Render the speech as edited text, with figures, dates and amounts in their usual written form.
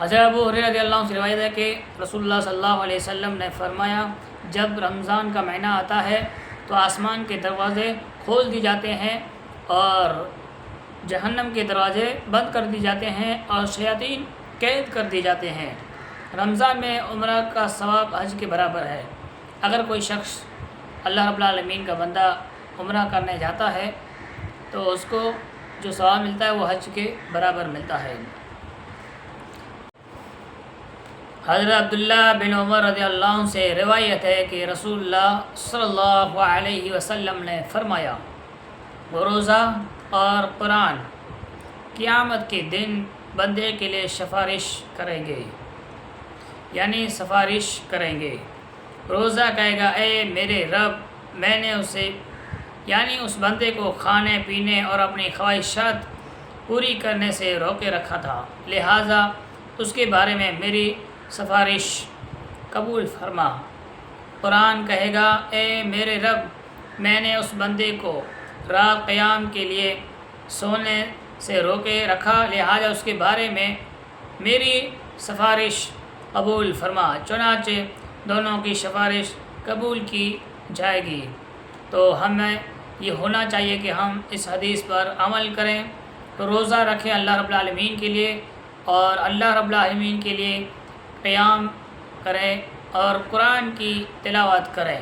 حضرت ابو ہریرہ رضی اللہ عنہ سے روایت ہے کہ رسول اللہ صلی اللہ علیہ وسلم نے فرمایا، جب رمضان کا مہینہ آتا ہے تو آسمان کے دروازے کھول دی جاتے ہیں اور جہنم کے دروازے بند کر دی جاتے ہیں اور شیاطین قید کر دی جاتے ہیں۔ رمضان میں عمرہ کا ثواب حج کے برابر ہے۔ اگر کوئی شخص اللہ رب العالمین کا بندہ عمرہ کرنے جاتا ہے تو اس کو جو ثواب ملتا ہے وہ حج کے برابر ملتا ہے۔ حضرت عبداللہ بن عمر رضی اللہ عنہ سے روایت ہے کہ رسول اللہ صلی اللہ علیہ وسلم نے فرمایا، روزہ اور قرآن قیامت کے دن بندے کے لیے سفارش کریں گے، یعنی سفارش کریں گے۔ روزہ کہے گا، اے میرے رب، میں نے اسے یعنی اس بندے کو کھانے پینے اور اپنی خواہشات پوری کرنے سے روکے رکھا تھا، لہٰذا اس کے بارے میں میری سفارش قبول فرما۔ قرآن کہے گا، اے میرے رب، میں نے اس بندے کو رات قیام کے لیے سونے سے روکے رکھا، لہٰذا اس کے بارے میں میری سفارش قبول فرما۔ چنانچہ دونوں کی سفارش قبول کی جائے گی۔ تو ہمیں یہ ہونا چاہیے کہ ہم اس حدیث پر عمل کریں، روزہ رکھیں اللہ رب العالمین کے لیے اور اللہ رب العالمین کے لیے قیام کریں اور قرآن کی تلاوت کریں۔